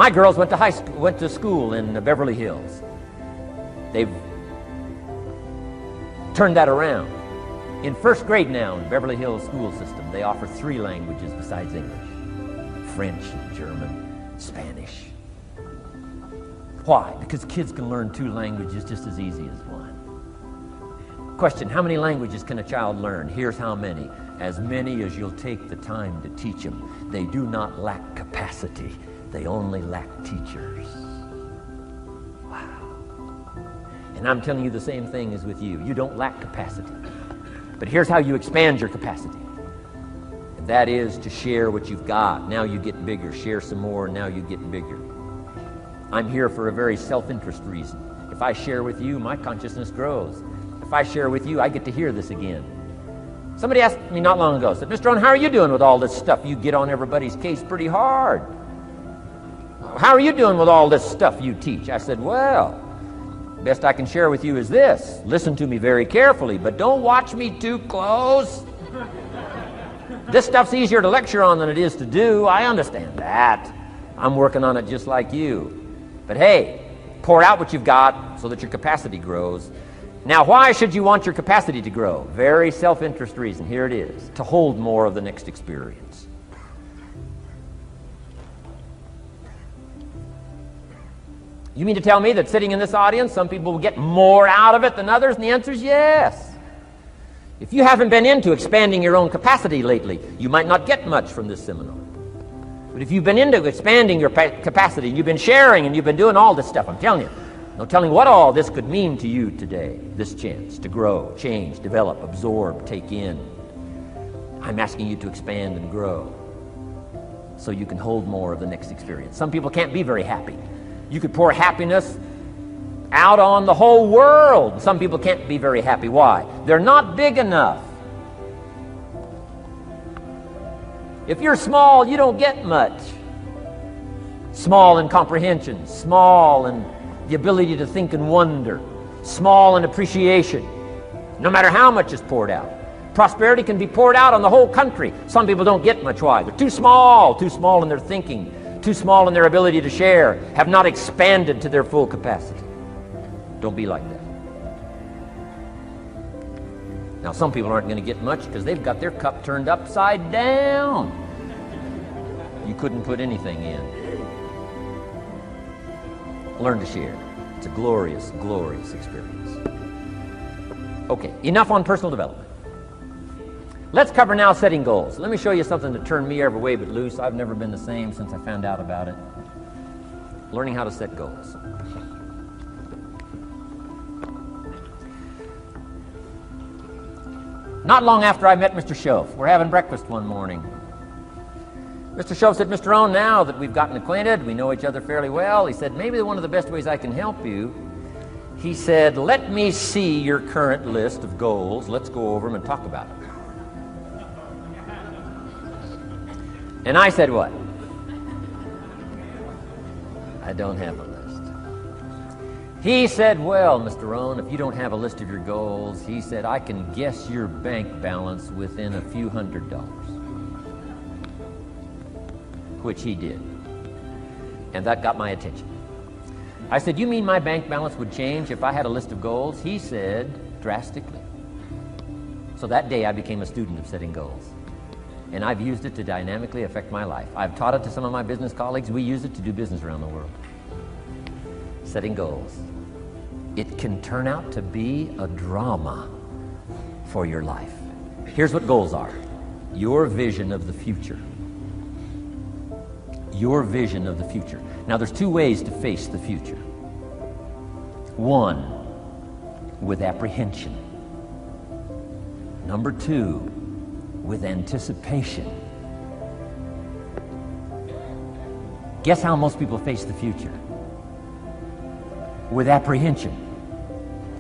My girls went to school in Beverly Hills. They've turned that around. In first grade now in Beverly Hills school system, they offer 3 languages besides English: French, German, Spanish. Why? Because kids can learn 2 languages just as easy as 1. Question: how many languages can a child learn? Here's how many: as many as you'll take the time to teach them. They do not lack capacity. They only lack teachers. Wow. And I'm telling you the same thing is with you. You don't lack capacity. But here's how you expand your capacity. And that is to share what you've got. Now you get bigger. Share some more, now you get bigger. I'm here for a very self-interest reason. If I share with you, my consciousness grows. If I share with you, I get to hear this again. Somebody asked me not long ago, said, Mr. Owen, how are you doing with all this stuff? You get on everybody's case pretty hard. How are you doing with all this stuff you teach? I said, well, best I can share with you is this. Listen to me very carefully, but don't watch me too close. This stuff's easier to lecture on than it is to do. I understand that. I'm working on it just like you. But hey, pour out what you've got so that your capacity grows. Now, why should you want your capacity to grow? Very self-interest reason. Here it is: to hold more of the next experience. You mean to tell me that sitting in this audience, some people will get more out of it than others? And the answer is yes. If you haven't been into expanding your own capacity lately, you might not get much from this seminar. But if you've been into expanding your capacity, you've been sharing and you've been doing all this stuff, I'm telling you, no telling what all this could mean to you today, this chance to grow, change, develop, absorb, take in. I'm asking you to expand and grow so you can hold more of the next experience. Some people can't be very happy. You could pour happiness out on the whole world. Some people can't be very happy. Why? They're not big enough. If you're small, you don't get much. Small in comprehension, small in the ability to think and wonder, small in appreciation, no matter how much is poured out. Prosperity can be poured out on the whole country. Some people don't get much. Why? They're too small in their thinking, too small in their ability to share, have not expanded to their full capacity. Don't be like that. Now, some people aren't going to get much because they've got their cup turned upside down. You couldn't put anything in. Learn to share. It's a glorious, glorious experience. Okay, enough on personal development. Let's cover now setting goals. Let me show you something that turned me every way but loose. I've never been the same since I found out about it. Learning how to set goals. Not long after I met Mr. Schoaf, we're having breakfast one morning. Mr. Schoaf said, Mr. Owen, now that we've gotten acquainted, we know each other fairly well, he said, maybe one of the best ways I can help you, he said, let me see your current list of goals. Let's go over them and talk about it. And I said, what? I don't have a list. He said, well, Mr. Owen, if you don't have a list of your goals, he said, I can guess your bank balance within a few $100s. Which he did. And that got my attention. I said, you mean my bank balance would change if I had a list of goals? He said, drastically. So that day I became a student of setting goals. And I've used it to dynamically affect my life. I've taught it to some of my business colleagues. We use it to do business around the world. Setting goals. It can turn out to be a drama for your life. Here's what goals are. Your vision of the future. Your vision of the future. Now, there's 2 ways to face the future. 1, with apprehension. Number 2, with anticipation. Guess how most people face the future? With apprehension.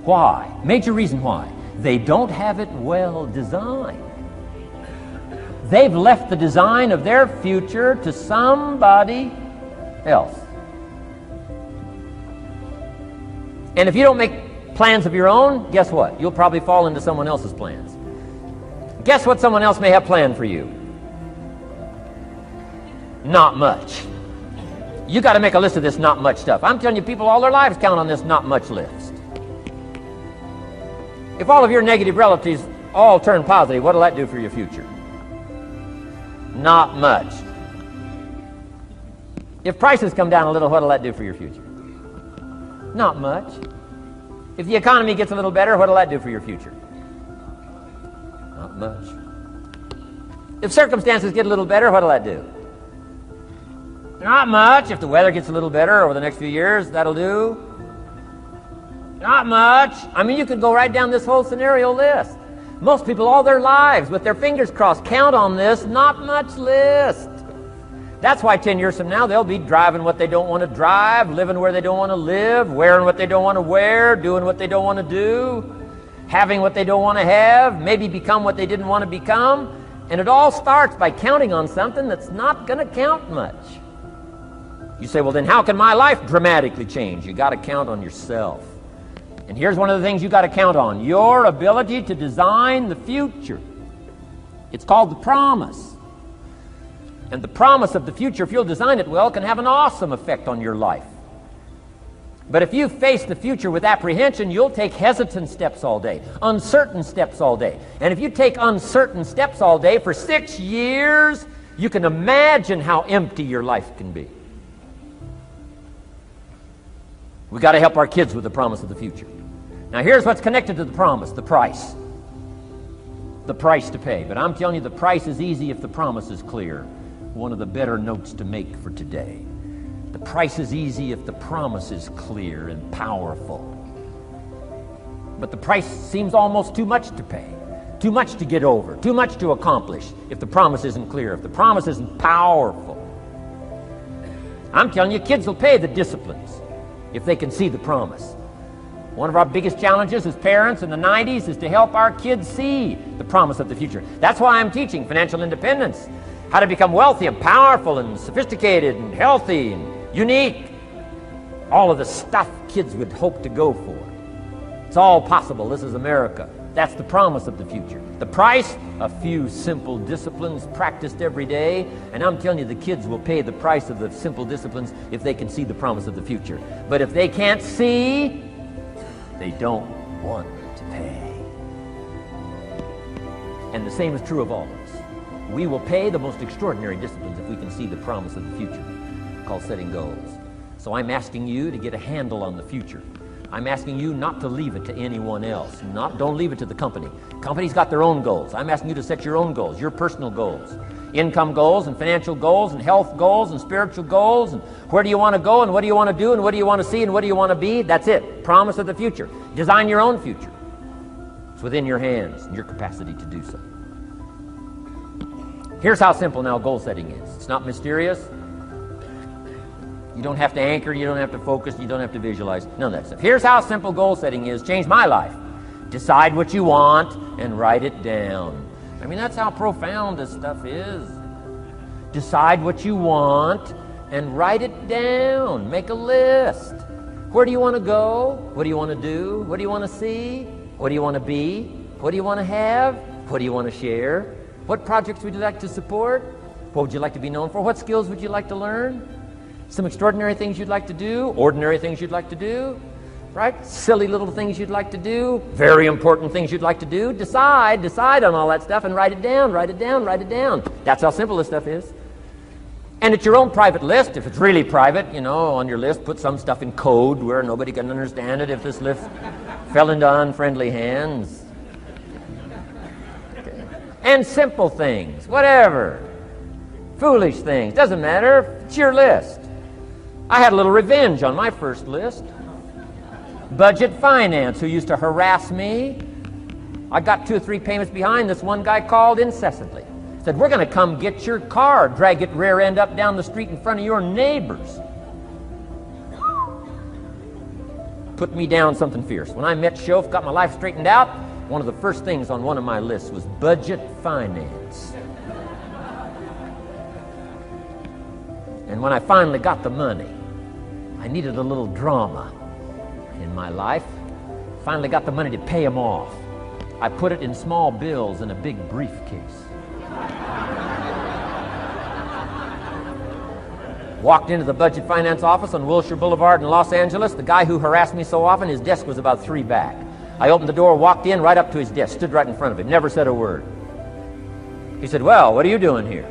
Why? Major reason why. They don't have it well designed. They've left the design of their future to somebody else. And if you don't make plans of your own, guess what? You'll probably fall into someone else's plans. Guess what someone else may have planned for you? Not much. You got to make a list of this not much stuff. I'm telling you, people all their lives count on this not much list. If all of your negative relatives all turn positive, what'll that do for your future? Not much. If prices come down a little, what'll that do for your future? Not much. If the economy gets a little better, what'll that do for your future? Not much. If circumstances get a little better, what'll that do? Not much. If the weather gets a little better over the next few years, that'll do. Not much. I mean, you could go right down this whole scenario list. Most people all their lives, with their fingers crossed, count on this not much list. That's why 10 years from now, they'll be driving what they don't want to drive, living where they don't want to live, wearing what they don't want to wear, doing what they don't want to do, having what they don't want to have, maybe become what they didn't want to become. And it all starts by counting on something that's not going to count much. You say, well, then how can my life dramatically change? You got to count on yourself. And here's one of the things you got to count on: your ability to design the future. It's called the promise. And the promise of the future, if you'll design it well, can have an awesome effect on your life. But if you face the future with apprehension, you'll take hesitant steps all day, uncertain steps all day. And if you take uncertain steps all day for 6 years, you can imagine how empty your life can be. We've got to help our kids with the promise of the future. Now here's what's connected to the promise: the price. The price to pay. But I'm telling you, the price is easy if the promise is clear. One of the better notes to make for today. The price is easy if the promise is clear and powerful. But the price seems almost too much to pay, too much to get over, too much to accomplish if the promise isn't clear, if the promise isn't powerful. I'm telling you, kids will pay the disciplines if they can see the promise. One of our biggest challenges as parents in the 90s is to help our kids see the promise of the future. That's why I'm teaching financial independence, how to become wealthy and powerful and sophisticated and healthy and unique. All of the stuff kids would hope to go for. It's all possible. This is America. That's the promise of the future. The price? A few simple disciplines practiced every day. And I'm telling you, the kids will pay the price of the simple disciplines if they can see the promise of the future. But if they can't see, they don't want to pay. And the same is true of all of us. We will pay the most extraordinary disciplines if we can see the promise of the future, called setting goals. So I'm asking you to get a handle on the future. I'm asking you not to leave it to anyone else. Don't leave it to the company. Companies got their own goals. I'm asking you to set your own goals, your personal goals. Income goals and financial goals and health goals and spiritual goals. And where do you want to go and what do you want to do and what do you want to see and what do you want to be? That's it. Promise of the future. Design your own future. It's within your hands and your capacity to do so. Here's how simple now goal setting is. It's not mysterious. You don't have to anchor, you don't have to focus, you don't have to visualize, none of that stuff. Here's how simple goal setting is. Changed my life. Decide what you want and write it down. I mean, that's how profound this stuff is. Decide what you want and write it down. Make a list. Where do you want to go? What do you want to do? What do you want to see? What do you want to be? What do you want to have? What do you want to share? What projects would you like to support? What would you like to be known for? What skills would you like to learn? Some extraordinary things you'd like to do, ordinary things you'd like to do, right? Silly little things you'd like to do, very important things you'd like to do. Decide on all that stuff and write it down, write it down, write it down. That's how simple this stuff is. And it's your own private list. If it's really private, you know, on your list, put some stuff in code where nobody can understand it if this list fell into unfriendly hands. Okay. And simple things, whatever. Foolish things, doesn't matter. It's your list. I had a little revenge on my first list. Budget finance, who used to harass me. I got 2 or 3 payments behind. This one guy called incessantly. Said, we're going to come get your car, drag it rear end up down the street in front of your neighbors. Put me down something fierce. When I met Shof, got my life straightened out, one of the first things on one of my lists was budget finance. And when I finally got the money, I needed a little drama in my life. Finally got the money to pay him off. I put it in small bills in a big briefcase. Walked into the budget finance office on Wilshire Boulevard in Los Angeles. The guy who harassed me so often, his desk was about 3 back. I opened the door, walked in, right up to his desk, stood right in front of him, never said a word. He said, "Well, what are you doing here?"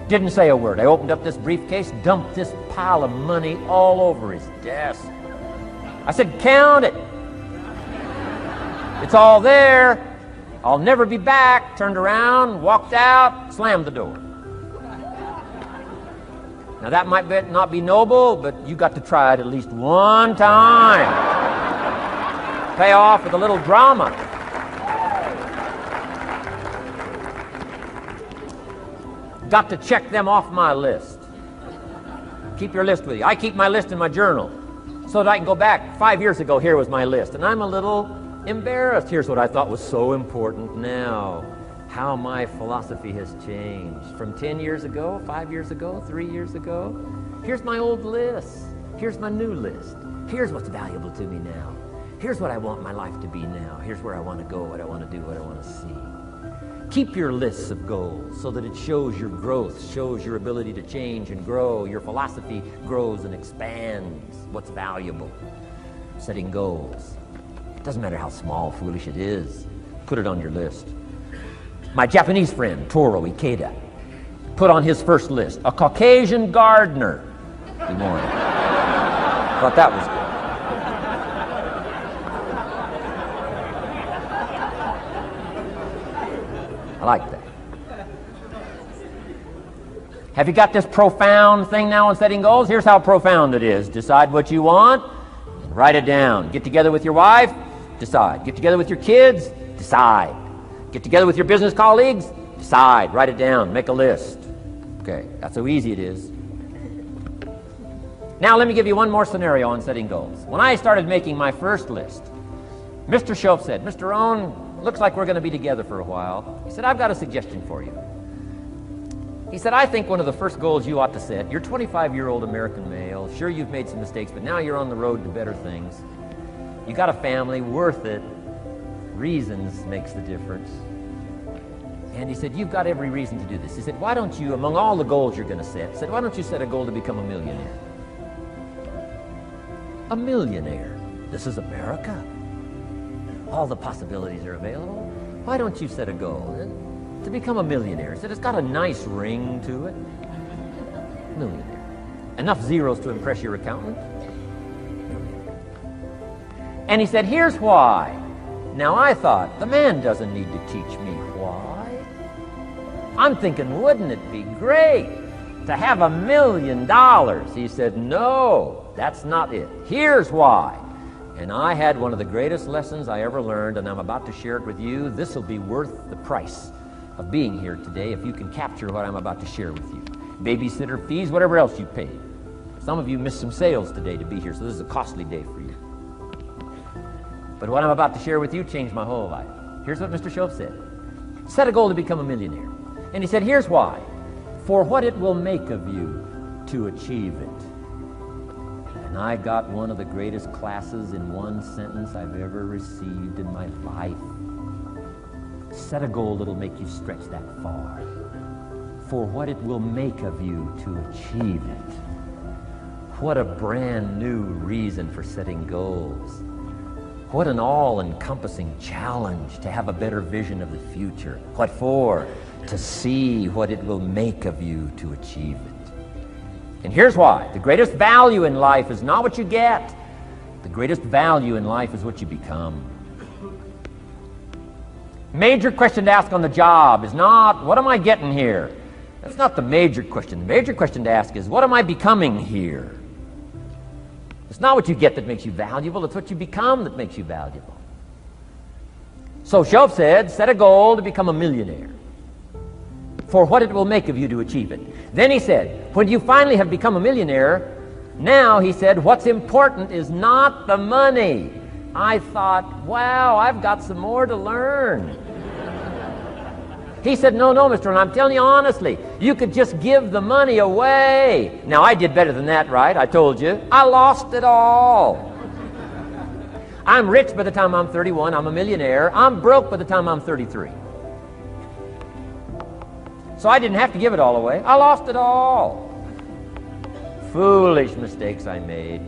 Didn't say a word. I opened up this briefcase, dumped this pile of money all over his desk. I said, "Count it. It's all there. I'll never be back." Turned around, walked out, slammed the door. Now that might not be noble, but you got to try it at least one time. Pay off with a little drama. Got to check them off my list. Keep your list with you. I keep my list in my journal so that I can go back 5 years ago. Here was my list, and I'm a little embarrassed. Here's what I thought was so important now. How my philosophy has changed from 10 years ago, 5 years ago, 3 years ago. Here's my old list. Here's my new list. Here's what's valuable to me now. Here's what I want my life to be now. Here's where I want to go, what I want to do, what I want to see. Keep your lists of goals so that it shows your growth, shows your ability to change and grow. Your philosophy grows and expands what's valuable. Setting goals. It doesn't matter how small, foolish it is. Put it on your list. My Japanese friend, Toro Ikeda, put on his first list, a Caucasian gardener. Good morning. Thought that was good. I like that. Have you got this profound thing now on setting goals? Here's how profound it is. Decide what you want and write it down. Get together with your wife, decide. Get together with your kids, decide. Get together with your business colleagues, decide. Write it down. Make a list. Okay, that's how easy it is. Now let me give you one more scenario on setting goals. When I started making my first list, Mr. Shoaff said, "Mr. Rohn, looks like we're going to be together for a while." He said, "I've got a suggestion for you." He said, "I think one of the first goals you ought to set, you're a 25-year-old American male. Sure, you've made some mistakes, but now you're on the road to better things. You got a family, worth it. Reasons makes the difference." And he said, "You've got every reason to do this." He said, "Why don't you, among all the goals you're going to set, he said, why don't you set a goal to become a millionaire?" A millionaire. This is America. All the possibilities are available. Why don't you set a goal to become a millionaire? He said, "It's got a nice ring to it." Millionaire. Enough zeros to impress your accountant? Millionaire. And he said, "Here's why." Now I thought, the man doesn't need to teach me why. I'm thinking, wouldn't it be great to have $1 million? He said, "No, that's not it. Here's why." And I had one of the greatest lessons I ever learned, and I'm about to share it with you. This will be worth the price of being here today if you can capture what I'm about to share with you. Babysitter fees, whatever else you paid. Some of you missed some sales today to be here, so this is a costly day for you. But what I'm about to share with you changed my whole life. Here's what Mr. Shoaff said. Set a goal to become a millionaire. And he said, "Here's why. For what it will make of you to achieve it." And I got one of the greatest classes in one sentence I've ever received in my life. Set a goal that'll make you stretch that far. For what it will make of you to achieve it. What a brand new reason for setting goals. What an all-encompassing challenge to have a better vision of the future. What for? To see what it will make of you to achieve it. And here's why. The greatest value in life is not what you get. The greatest value in life is what you become. Major question to ask on the job is not, what am I getting here? That's not the major question. The major question to ask is, what am I becoming here? It's not what you get that makes you valuable. It's what you become that makes you valuable. So Shoaff said, set a goal to become a millionaire. For what it will make of you to achieve it. Then he said, when you finally have become a millionaire, now, he said, what's important is not the money. I thought, wow, I've got some more to learn. He said, no, Mr. And I'm telling you honestly, you could just give the money away. Now, I did better than that, right? I told you. I lost it all. I'm rich by the time I'm 31. I'm a millionaire. I'm broke by the time I'm 33. So I didn't have to give it all away. I lost it all. foolish mistakes I made.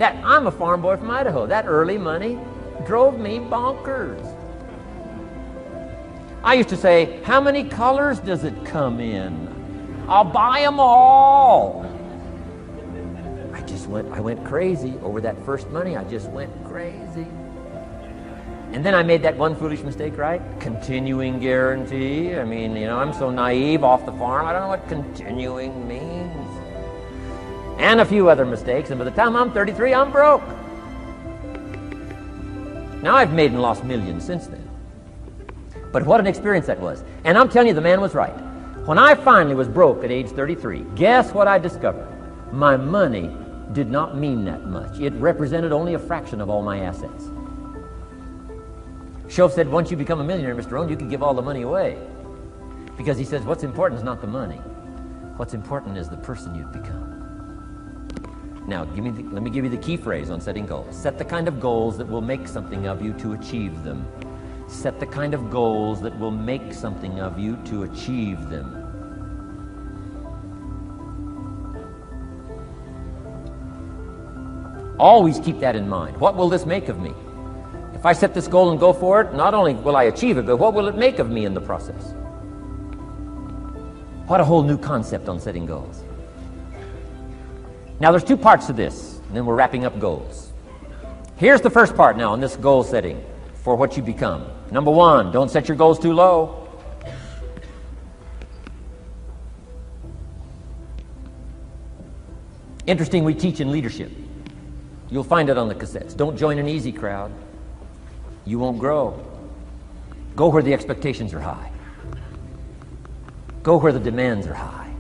I'm a farm boy from Idaho. That early money drove me bonkers. I used to say, how many colors does it come in? I'll buy them all. I went crazy over that first money. I just went crazy. And then I made that one foolish mistake, right? Continuing guarantee. I mean, I'm so naive off the farm. I don't know what continuing means. And a few other mistakes. And by the time I'm 33, I'm broke. Now I've made and lost millions since then. But what an experience that was. And I'm telling you, the man was right. When I finally was broke at age 33, guess what I discovered? My money did not mean that much. It represented only a fraction of all my assets. Shove said, once you become a millionaire, Mr. Rohn, you can give all the money away. Because he says, what's important is not the money. What's important is the person you've become. Now, let me give you the key phrase on setting goals. Set the kind of goals that will make something of you to achieve them. Set the kind of goals that will make something of you to achieve them. Always keep that in mind. What will this make of me? If I set this goal and go for it, not only will I achieve it, but what will it make of me in the process? What a whole new concept on setting goals. Now, there's two parts to this, and then we're wrapping up goals. Here's the first part now on this goal setting for what you become. Number one, don't set your goals too low. Interesting, we teach in leadership. You'll find it on the cassettes. Don't join an easy crowd. You won't grow. Go where the expectations are high. Go where the demands are high.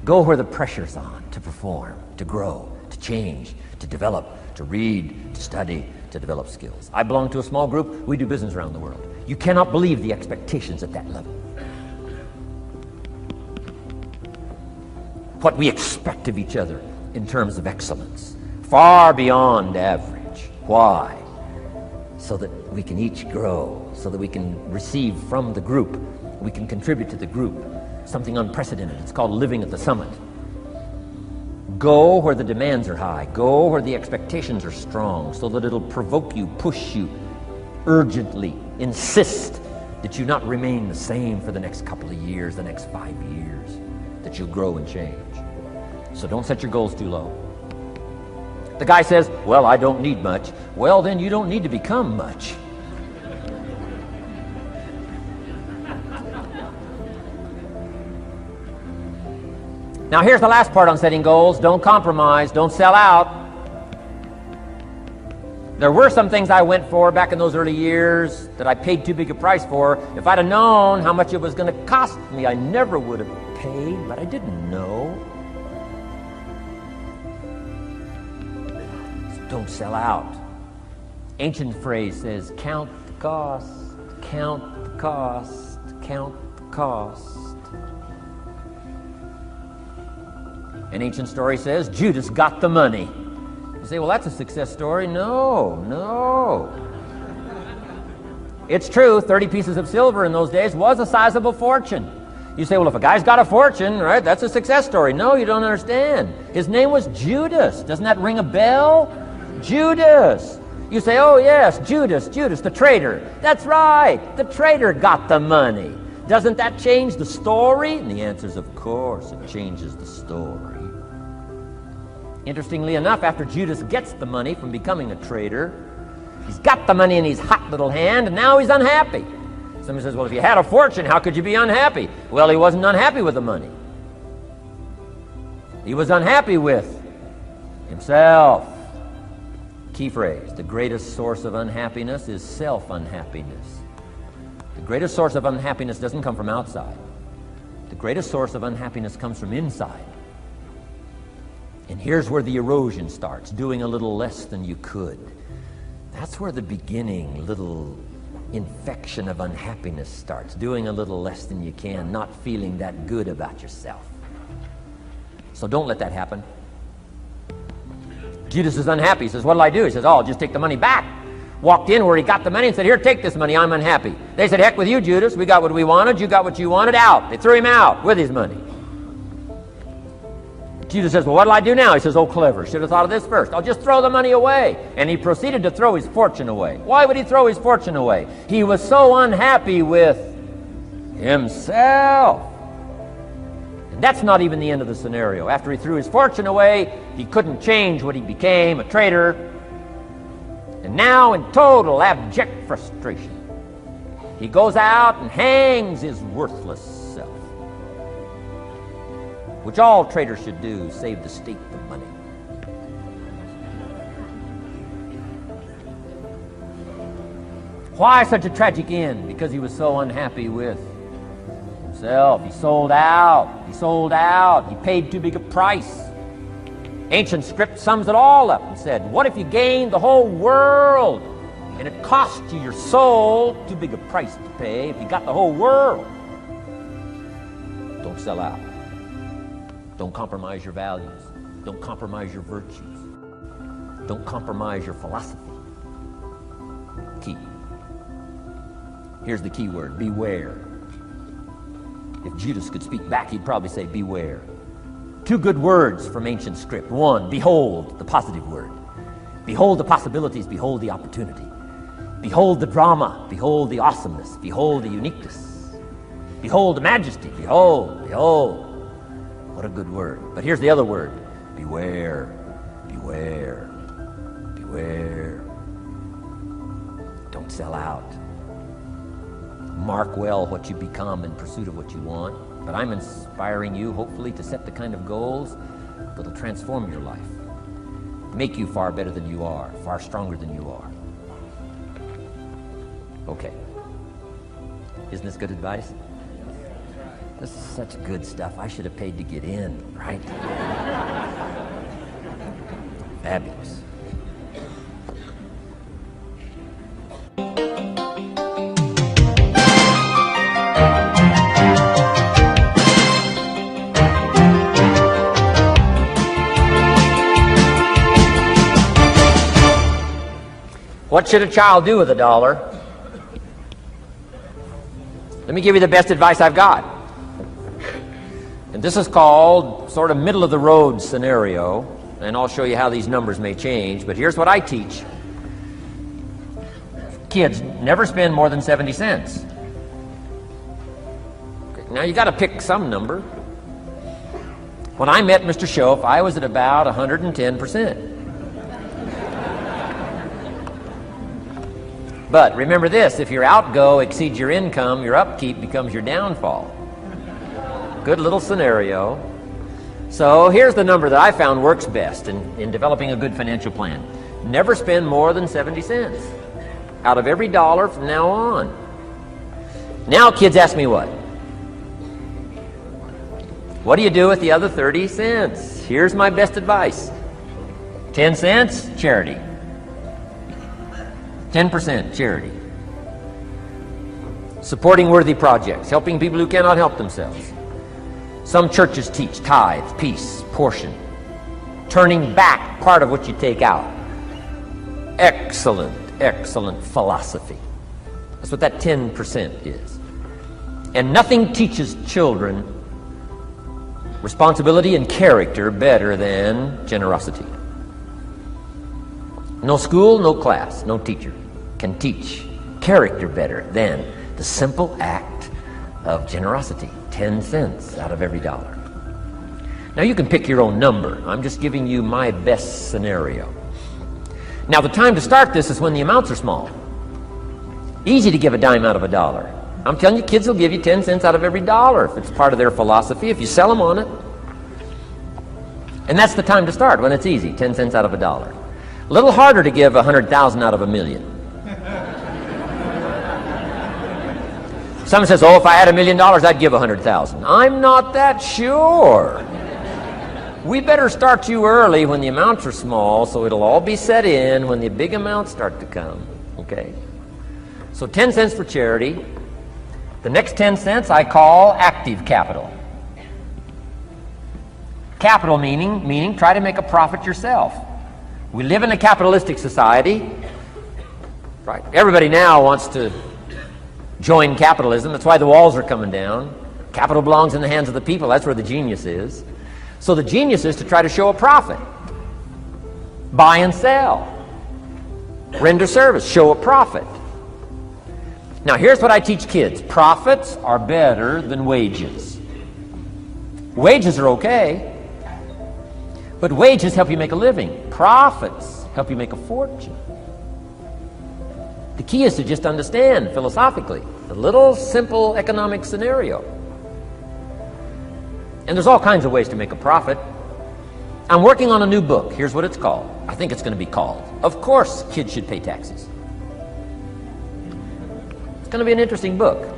Go where the pressure's on to perform, to grow, to change, to develop, to read, to study, to develop skills. I belong to a small group. We do business around the world. You cannot believe the expectations at that level. What we expect of each other in terms of excellence. Far beyond average. Why? So that we can each grow, so that we can receive from the group, we can contribute to the group. Something unprecedented. It's called living at the summit. Go where the demands are high. Go where the expectations are strong, so that it'll provoke you, push you, urgently insist that you not remain the same for the next couple of years, the next 5 years, that you'll grow and change. So don't set your goals too low. The guy says, well, I don't need much. Well, then you don't need to become much. Now, here's the last part on setting goals. Don't compromise. Don't sell out. There were some things I went for back in those early years that I paid too big a price for. If I'd have known how much it was going to cost me, I never would have paid, but I didn't know. Don't sell out. Ancient phrase says, count the cost, count the cost, count the cost. An ancient story says, Judas got the money. You say, well, that's a success story. No. It's true, 30 pieces of silver in those days was a sizable fortune. You say, well, if a guy's got a fortune, right, that's a success story. No, you don't understand. His name was Judas. Doesn't that ring a bell? Judas. You say, oh yes, Judas, the traitor. That's right, the traitor got the money. Doesn't that change the story? And the answer is, of course, it changes the story. Interestingly enough, after Judas gets the money from becoming a traitor, he's got the money in his hot little hand, and now he's unhappy. Somebody says, well, if you had a fortune, how could you be unhappy? Well, he wasn't unhappy with the money. He was unhappy with himself. Key phrase, the greatest source of unhappiness is self-unhappiness. The greatest source of unhappiness doesn't come from outside. The greatest source of unhappiness comes from inside. And here's where the erosion starts, doing a little less than you could. That's where the beginning little infection of unhappiness starts, doing a little less than you can, not feeling that good about yourself. So don't let that happen. Judas is unhappy. He says, what'll I do? He says, oh, I'll just take the money back. Walked in where he got the money and said, here, take this money. I'm unhappy. They said, heck with you, Judas. We got what we wanted. You got what you wanted. Out. They threw him out with his money. Judas says, well, what'll I do now? He says, oh, clever. Should have thought of this first. I'll just throw the money away. And he proceeded to throw his fortune away. Why would he throw his fortune away? He was so unhappy with himself. And that's not even the end of the scenario. After he threw his fortune away, he couldn't change what he became, a traitor. And now, in total abject frustration, he goes out and hangs his worthless self. Which all traitors should do, save the state the money. Why such a tragic end? Because he was so unhappy with himself. He sold out. He sold out. He paid too big a price. Ancient script sums it all up and said, what if you gained the whole world and it cost you your soul? Too big a price to pay if you got the whole world. Don't sell out. Don't compromise your values. Don't compromise your virtues. Don't compromise your philosophy. Key. Here's the key word, beware. If Judas could speak back, he'd probably say beware. Two good words from ancient script. One, behold, the positive word. Behold the possibilities, behold the opportunity. Behold the drama, behold the awesomeness, behold the uniqueness. Behold the majesty, behold, behold. What a good word. But here's the other word. Beware, beware, beware. Don't sell out. Mark well what you become in pursuit of what you want. But I'm inspiring you, hopefully, to set the kind of goals that'll transform your life. Make you far better than you are, far stronger than you are. Okay. Isn't this good advice? This is such good stuff. I should have paid to get in, right? Fabulous. What should a child do with $1? Let me give you the best advice I've got. And this is called sort of middle of the road scenario, and I'll show you how these numbers may change, but here's what I teach. Kids, never spend more than 70 cents. Okay, now you got to pick some number. When I met Mr. Schoaf, I was at about 110%. But remember this, if your outgo exceeds your income, your upkeep becomes your downfall. Good little scenario. So here's the number that I found works best in developing a good financial plan. Never spend more than 70 cents out of every dollar from now on. Now kids ask me what? What do you do with the other 30 cents? Here's my best advice. 10 cents, charity. 10% charity. Supporting worthy projects, helping people who cannot help themselves. Some churches teach tithes, peace, portion, turning back part of what you take out. Excellent, excellent philosophy. That's what that 10% is. And nothing teaches children responsibility and character better than generosity. No school, no class, no teacher can teach character better than the simple act of generosity. 10 cents out of every dollar. Now you can pick your own number. I'm just giving you my best scenario. Now the time to start this is when the amounts are small. Easy to give a dime out of $1. I'm telling you, kids will give you 10 cents out of every dollar if it's part of their philosophy, if you sell them on it. And that's the time to start, when it's easy, 10 cents out of $1. A little harder to give 100,000 out of $1 million. Someone says, oh, if I had $1 million, I'd give 100,000. I'm not that sure. We better start you early when the amounts are small, so it'll all be set in when the big amounts start to come. Okay? So 10 cents for charity. The next 10 cents I call active capital. Capital meaning try to make a profit yourself. We live in a capitalistic society. Right? Everybody now wants to join capitalism. That's why the walls are coming down. Capital belongs in the hands of the people. That's where the genius is. So the genius is to try to show a profit. Buy and sell. Render service. Show a profit. Now here's what I teach kids. Profits are better than wages. Wages are okay, but wages help you make a living. Profits help you make a fortune. The key is to just understand philosophically the little simple economic scenario. And there's all kinds of ways to make a profit. I'm working on a new book. Here's what it's called. I think it's going to be called, Of Course Kids Should Pay Taxes. It's going to be an interesting book.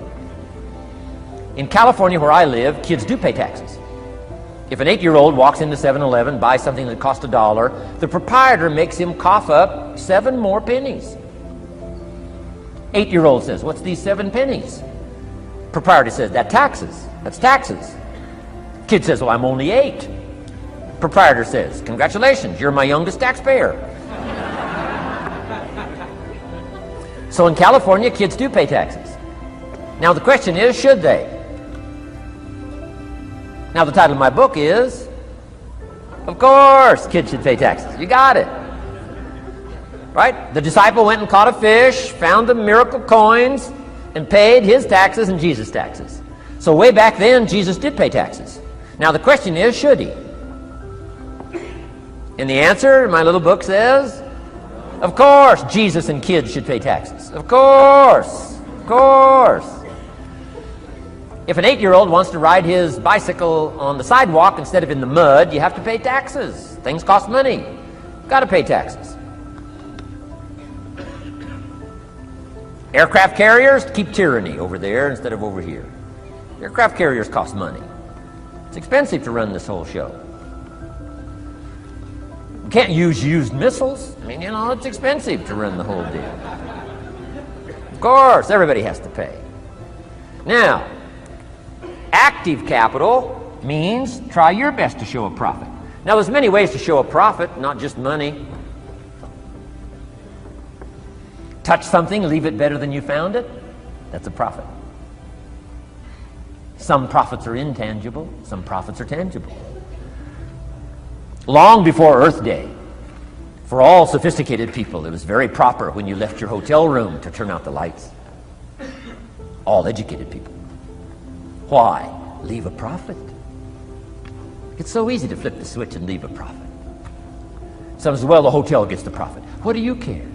In California, where I live, kids do pay taxes. If an 8-year-old walks into 7-Eleven, buys something that cost $1, the proprietor makes him cough up 7 more pennies. 8-year-old says, "What's these 7 pennies?" Proprietor says, "That's taxes. That's taxes." Kid says, "Well, I'm only 8. Proprietor says, "Congratulations, you're my youngest taxpayer." So in California, kids do pay taxes. Now the question is, should they? Now the title of my book is, Of Course Kids Should Pay Taxes. You got it. Right? The disciple went and caught a fish, found the miracle coins, and paid his taxes and Jesus' taxes. So way back then, Jesus did pay taxes. Now the question is, should he? And the answer in my little book says, of course Jesus and kids should pay taxes. Of course. Of course. If an 8-year-old wants to ride his bicycle on the sidewalk instead of in the mud, you have to pay taxes. Things cost money. Got to pay taxes. Aircraft carriers keep tyranny over there instead of over here. Aircraft carriers cost money. It's expensive to run this whole show. You can't use used missiles. I mean, it's expensive to run the whole deal. Of course, everybody has to pay. Now, active capital means try your best to show a profit. Now, there's many ways to show a profit, not just money. Touch something, leave it better than you found it. That's a profit. Some profits are intangible, some profits are tangible. Long before Earth Day, for all sophisticated people, it was very proper when you left your hotel room to turn out the lights. All educated people. Why? Leave a profit. It's so easy to flip the switch and leave a profit. Some say, well, the hotel gets the profit. What do you care?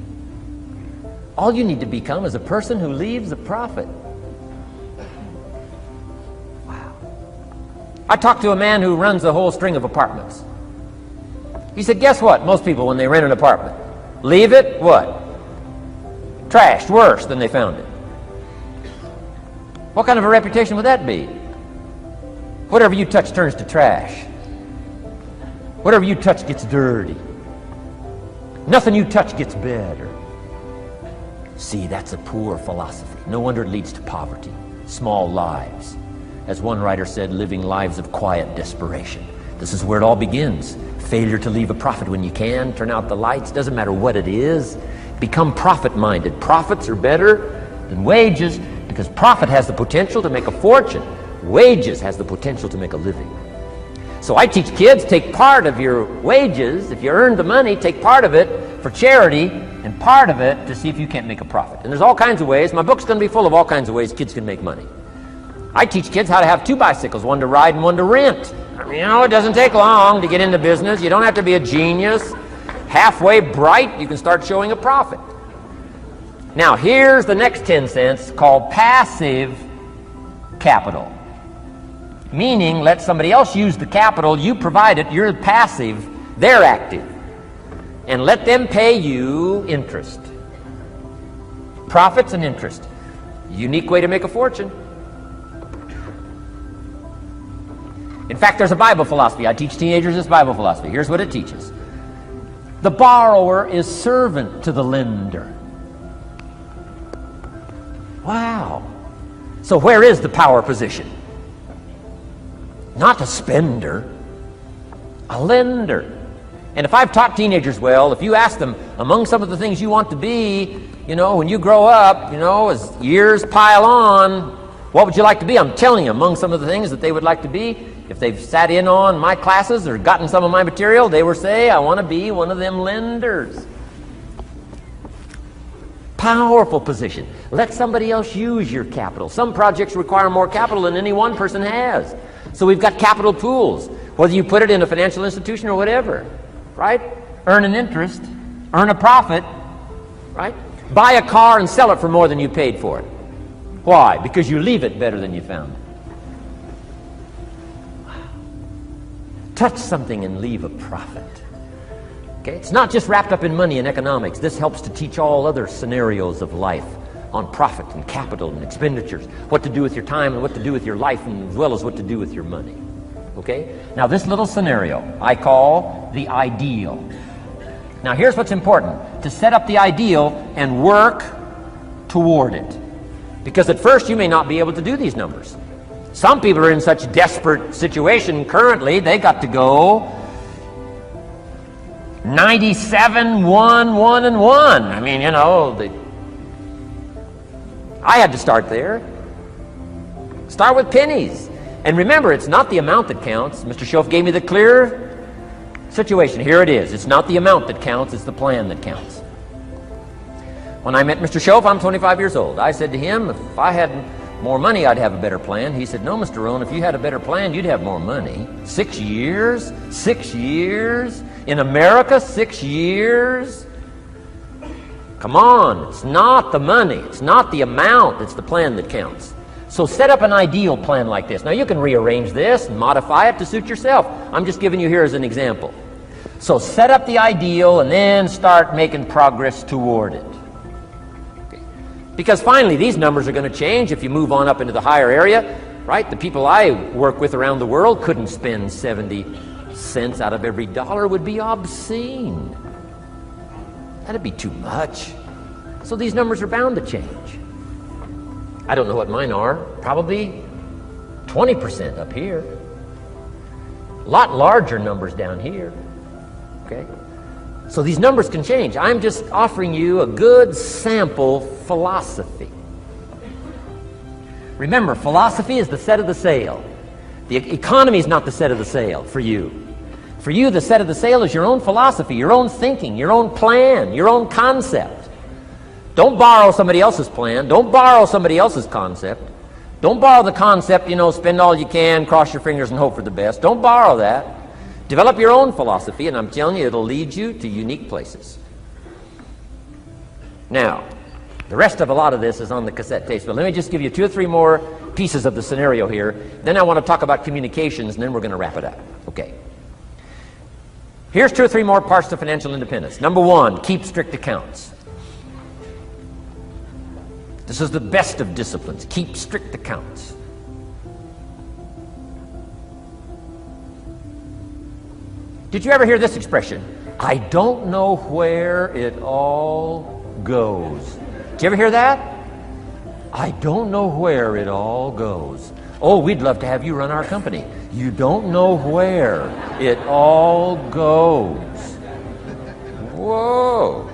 All you need to become is a person who leaves a profit. Wow. I talked to a man who runs a whole string of apartments. He said, guess what? Most people, when they rent an apartment, leave it, what? Trashed, worse than they found it. What kind of a reputation would that be? Whatever you touch turns to trash. Whatever you touch gets dirty. Nothing you touch gets better. See, that's a poor philosophy. No wonder it leads to poverty, small lives. As one writer said, living lives of quiet desperation. This is where it all begins. Failure to leave a profit when you can, turn out the lights, doesn't matter what it is. Become profit-minded. Profits are better than wages because profit has the potential to make a fortune. Wages has the potential to make a living. So I teach kids, take part of your wages. If you earn the money, take part of it for charity and part of it to see if you can't make a profit. And there's all kinds of ways. My book's going to be full of all kinds of ways kids can make money. I teach kids how to have 2 bicycles, one to ride and one to rent. I mean, it doesn't take long to get into business. You don't have to be a genius. Halfway bright, you can start showing a profit. Now, here's the next 10 cents called passive capital. Meaning, let somebody else use the capital, you provide it, you're passive, they're active. And let them pay you interest. Profits and interest. Unique way to make a fortune. In fact, there's a Bible philosophy. I teach teenagers this Bible philosophy. Here's what it teaches. The borrower is servant to the lender. Wow. So where is the power position? Not a spender, a lender. And if I've taught teenagers well, if you ask them, among some of the things you want to be, when you grow up, as years pile on, what would you like to be? I'm telling you, among some of the things that they would like to be, if they've sat in on my classes or gotten some of my material, they will say, I want to be one of them lenders. Powerful position. Let somebody else use your capital. Some projects require more capital than any one person has. So we've got capital pools, whether you put it in a financial institution or whatever, right? Earn an interest, earn a profit, right? Buy a car and sell it for more than you paid for it. Why? Because you leave it better than you found it. Touch something and leave a profit. Okay? It's not just wrapped up in money and economics. This helps to teach all other scenarios of life on profit and capital and expenditures, what to do with your time and what to do with your life, and as well as what to do with your money. Okay? Now this little scenario I call the ideal. Now here's what's important: to set up the ideal and work toward it. Because at first you may not be able to do these numbers. Some people are in such desperate situation currently, they got to go 97, 1, 1, and 1. I mean, you know, I had to start there. Start with pennies. And remember, it's not the amount that counts. Mr. Schoaf gave me the clear situation. Here it is. It's not the amount that counts, it's the plan that counts. When I met Mr. Schoaf, I'm 25 years old. I said to him, if I had more money, I'd have a better plan. He said, no, Mr. Rohn, if you had a better plan, you'd have more money. 6 years? 6 years? In America, 6 years? Come on, it's not the money, it's not the amount, it's the plan that counts. So set up an ideal plan like this. Now you can rearrange this and modify it to suit yourself. I'm just giving you here as an example. So set up the ideal and then start making progress toward it. Okay. Because finally these numbers are going to change if you move on up into the higher area, right? The people I work with around the world couldn't spend 70 cents out of every dollar. Would be obscene. That'd be too much. So these numbers are bound to change. I don't know what mine are. Probably 20% up here. A lot larger numbers down here. Okay? So these numbers can change. I'm just offering you a good sample philosophy. Remember, philosophy is the set of the sail. The economy is not the set of the sail for you. For you, the set of the sail is your own philosophy, your own thinking, your own plan, your own concept. Don't borrow somebody else's plan. Don't borrow somebody else's concept. Don't borrow the concept, you know, spend all you can, cross your fingers and hope for the best. Don't borrow that. Develop your own philosophy, and I'm telling you, it'll lead you to unique places. Now, the rest of a lot of this is on the cassette tapes, but let me just give you 2 or 3 more pieces of the scenario here. Then I want to talk about communications, and then we're going to wrap it up. Okay. Here's 2 or 3 more parts to financial independence. Number 1, keep strict accounts. This is the best of disciplines. Keep strict accounts. Did you ever hear this expression? I don't know where it all goes. Did you ever hear that? I don't know where it all goes. Oh, we'd love to have you run our company. You don't know where it all goes. Whoa.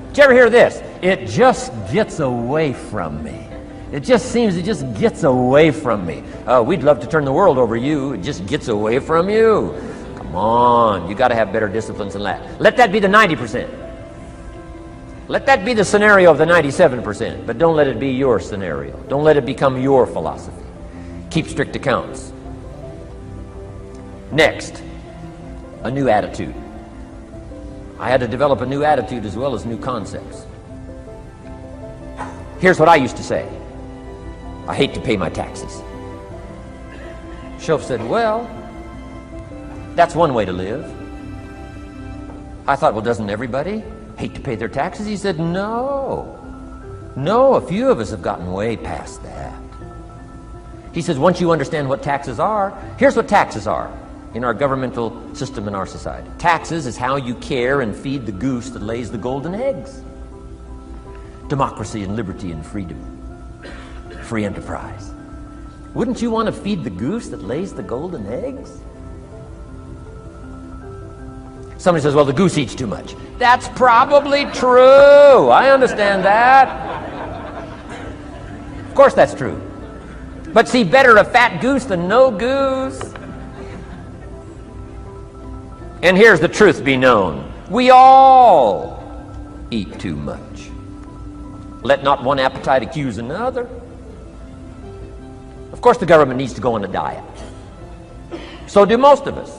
Did you ever hear this? It just gets away from me. It just seems it just gets away from me. We'd love to turn the world over you. It just gets away from you. Come on, you got to have better disciplines than that. Let that be the 90%. Let that be the scenario of the 97%, but don't let it be your scenario. Don't let it become your philosophy. Keep strict accounts. Next, a new attitude. I had to develop a new attitude as well as new concepts. Here's what I used to say. I hate to pay my taxes. Schoaf said, well, that's one way to live. I thought, well, doesn't everybody hate to pay their taxes? He said, no. No, a few of us have gotten way past that. He says, once you understand what taxes are, here's what taxes are in our governmental system in our society. Taxes is how you care and feed the goose that lays the golden eggs. Democracy and liberty and freedom. Free enterprise. Wouldn't you want to feed the goose that lays the golden eggs? Somebody says, well, the goose eats too much. That's probably true. I understand that. Of course that's true. But see, better a fat goose than no goose. And here's the truth be known. We all eat too much. Let not one appetite accuse another. Of course, the government needs to go on a diet. So do most of us.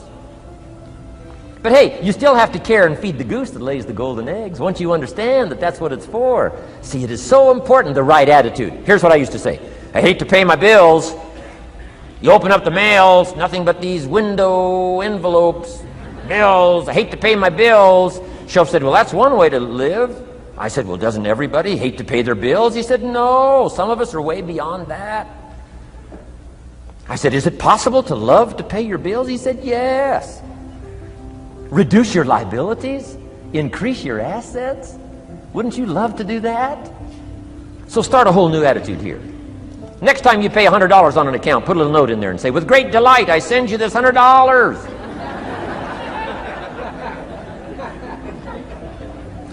But hey, you still have to care and feed the goose that lays the golden eggs. Once you understand that that's what it's for. See, it is so important, the right attitude. Here's what I used to say. I hate to pay my bills. You open up the mails, nothing but these window envelopes, bills. I hate to pay my bills. Shelf said, well, that's one way to live. I said, well, doesn't everybody hate to pay their bills? He said, no, some of us are way beyond that. I said, is it possible to love to pay your bills? He said, yes. Reduce your liabilities? Increase your assets? Wouldn't you love to do that? So start a whole new attitude here. Next time you pay $100 on an account, put a little note in there and say, with great delight, I send you this $100.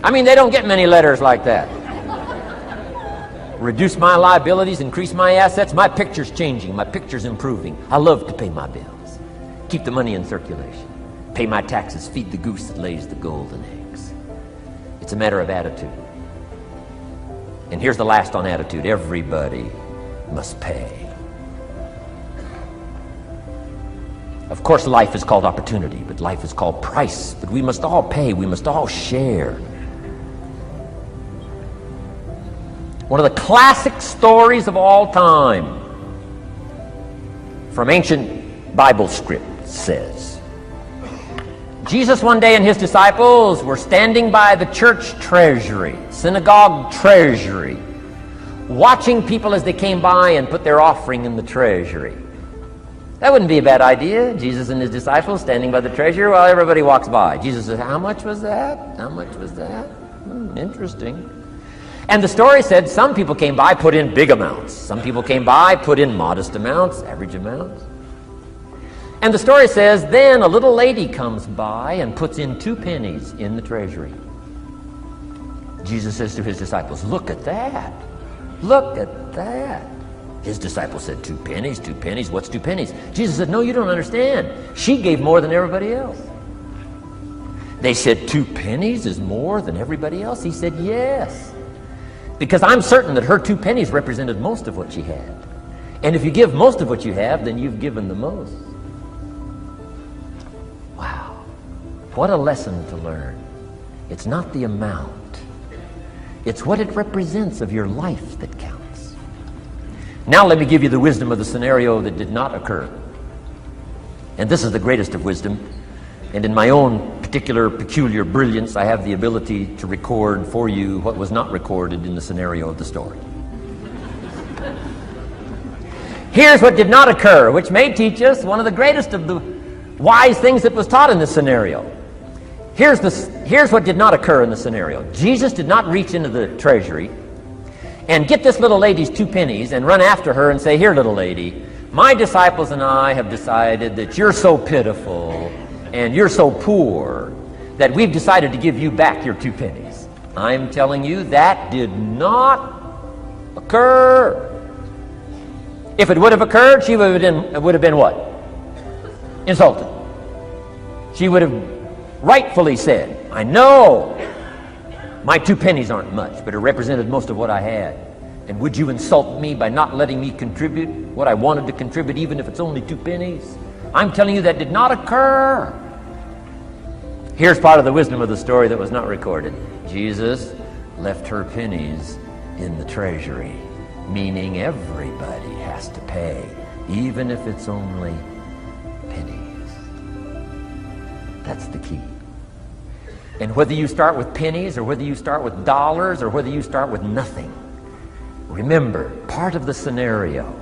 I mean, they don't get many letters like that. Reduce my liabilities, increase my assets. My picture's changing. My picture's improving. I love to pay my bills. Keep the money in circulation. Pay my taxes. Feed the goose that lays the golden eggs. It's a matter of attitude. And here's the last on attitude. Everybody must pay. Of course, life is called opportunity, but life is called price. But we must all pay. We must all share. One of the classic stories of all time from ancient Bible script says, Jesus one day and his disciples were standing by the church treasury, synagogue treasury, watching people as they came by and put their offering in the treasury. That wouldn't be a bad idea. Jesus and his disciples standing by the treasury while everybody walks by. Jesus says, how much was that? How much was that? Interesting. And the story said some people came by, put in big amounts. Some people came by, put in modest amounts, average amounts. And the story says, then a little lady comes by and puts in 2 pennies in the treasury. Jesus says to his disciples, look at that. Look at that. His disciples said, 2 pennies, 2 pennies, what's 2 pennies? Jesus said, no, you don't understand. She gave more than everybody else. They said, 2 pennies is more than everybody else? He said, yes. Because I'm certain that her 2 pennies represented most of what she had. And if you give most of what you have, then you've given the most. Wow. What a lesson to learn. It's not the amount. It's what it represents of your life that counts. Now let me give you the wisdom of the scenario that did not occur. And this is the greatest of wisdom. And in my own particular peculiar brilliance, I have the ability to record for you what was not recorded in the scenario of the story. Here's what did not occur, which may teach us one of the greatest of the wise things that was taught in this scenario. Here's what did not occur in the scenario. Jesus did not reach into the treasury and get this little lady's 2 pennies and run after her and say, here, little lady, my disciples and I have decided that you're so pitiful and you're so poor that we've decided to give you back your 2 pennies. I'm telling you, that did not occur. If it would have occurred, she would have been what? Insulted. She would have rightfully said, I know my 2 pennies aren't much, but it represented most of what I had. And would you insult me by not letting me contribute what I wanted to contribute, even if it's only 2 pennies? I'm telling you that did not occur. Here's part of the wisdom of the story that was not recorded. Jesus left her pennies in the treasury, meaning everybody has to pay, even if it's only pennies. That's the key. And whether you start with pennies or whether you start with dollars or whether you start with nothing, remember, part of the scenario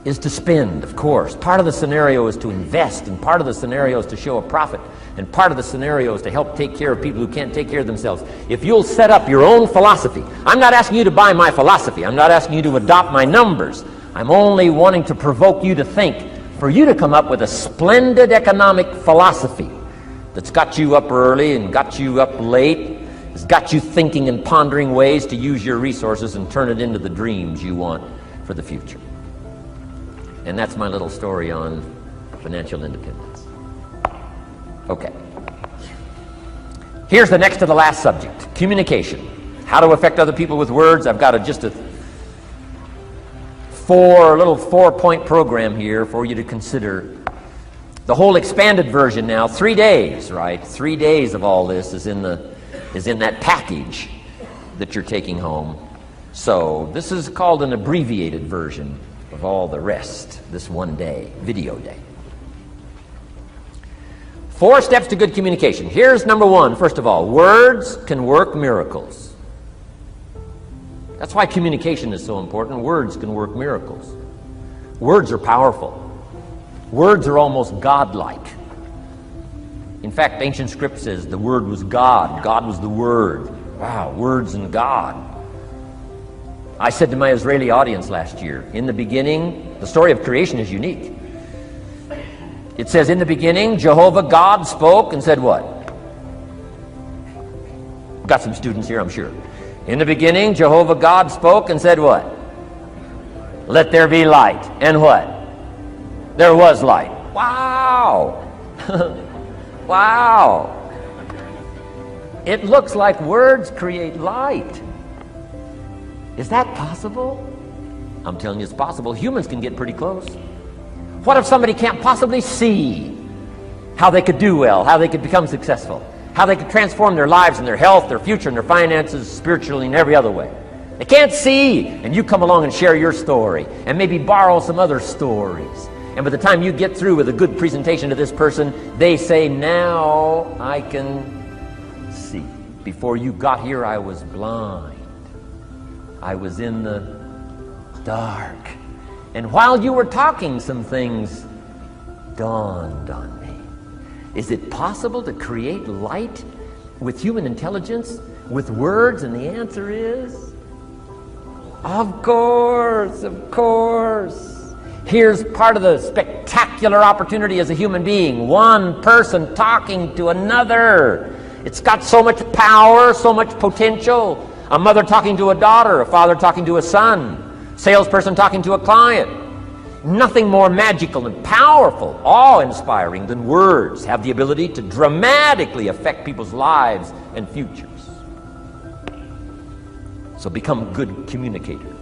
is to spend, of course. Part of the scenario is to invest, and part of the scenario is to show a profit, and part of the scenario is to help take care of people who can't take care of themselves. If you'll set up your own philosophy, I'm not asking you to buy my philosophy. I'm not asking you to adopt my numbers. I'm only wanting to provoke you to think, for you to come up with a splendid economic philosophy that's got you up early and got you up late, has got you thinking and pondering ways to use your resources and turn it into the dreams you want for the future. And that's my little story on financial independence. Okay. Here's the next to the last subject, communication. How to affect other people with words. I've got just a little four-point program here for you to consider. The whole expanded version now, 3 days, right? 3 days of all this is in that package that you're taking home. So this is called an abbreviated version of all the rest, this 1 day, video day. 4 steps to good communication. Here's number 1, first of all, words can work miracles. That's why communication is so important. Words can work miracles. Words are powerful. Words are almost godlike. In fact, ancient script says the Word was God. God was the Word. Wow, words and God. I said to my Israeli audience last year, in the beginning, the story of creation is unique. It says, in the beginning, Jehovah God spoke and said what? We've got some students here, I'm sure. In the beginning, Jehovah God spoke and said what? Let there be light. And what? There was light. Wow! Wow! It looks like words create light. Is that possible? I'm telling you it's possible. Humans can get pretty close. What if somebody can't possibly see how they could do well, how they could become successful, how they could transform their lives and their health, their future, and their finances, spiritually, and every other way? They can't see, and you come along and share your story, and maybe borrow some other stories. And by the time you get through with a good presentation to this person, they say, now I can see. Before you got here, I was blind. I was in the dark. And while you were talking, some things dawned on me. Is it possible to create light with human intelligence, with words? And the answer is, of course, of course. Here's part of the spectacular opportunity as a human being. One person talking to another. It's got so much power, so much potential. A mother talking to a daughter, a father talking to a son, salesperson talking to a client. Nothing more magical and powerful, awe-inspiring than words have the ability to dramatically affect people's lives and futures. So become a good communicator.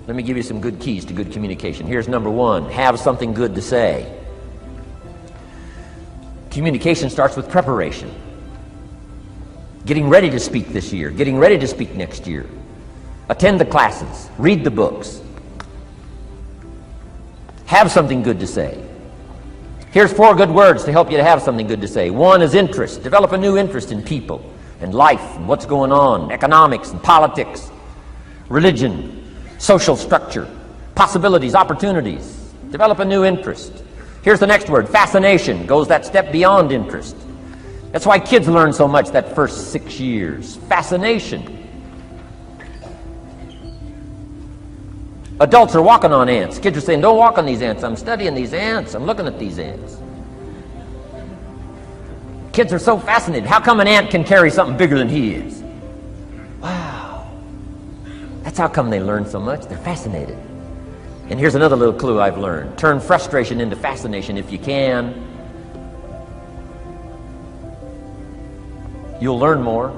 Let me give you some good keys to good communication. Here's number 1, have something good to say. Communication starts with preparation. Getting ready to speak this year, getting ready to speak next year. Attend the classes, read the books. Have something good to say. Here's 4 good words to help you to have something good to say. 1 is interest. Develop a new interest in people and life and what's going on, economics and politics, religion, social structure, possibilities, opportunities. Develop a new interest. Here's the next word, fascination. Goes that step beyond interest. That's why kids learn so much that first 6 years. Fascination. Adults are walking on ants. Kids are saying, don't walk on these ants. I'm studying these ants. I'm looking at these ants. Kids are so fascinated. How come an ant can carry something bigger than he is? Wow. That's how come they learn so much. They're fascinated. And here's another little clue I've learned. Turn frustration into fascination if you can. You'll learn more.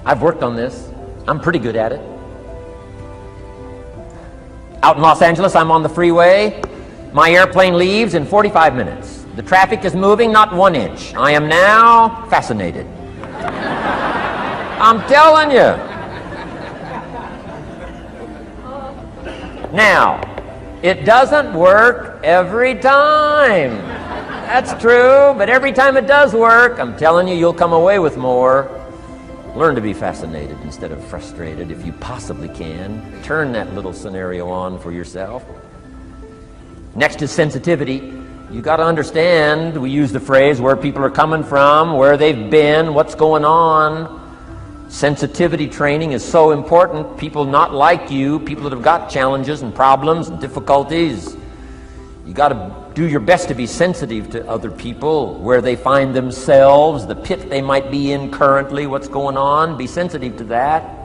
I've worked on this. I'm pretty good at it. Out in Los Angeles, I'm on the freeway. My airplane leaves in 45 minutes. The traffic is moving not 1 inch. I am now fascinated. I'm telling you. Now, it doesn't work every time. That's true, but every time it does work, I'm telling you, you'll come away with more. Learn to be fascinated instead of frustrated if you possibly can. Turn that little scenario on for yourself. Next is sensitivity. You got to understand, we use the phrase where people are coming from, where they've been, what's going on. Sensitivity training is so important. People not like you, people that have got challenges and problems and difficulties. You got to do your best to be sensitive to other people, where they find themselves, the pit they might be in currently, what's going on. Be sensitive to that.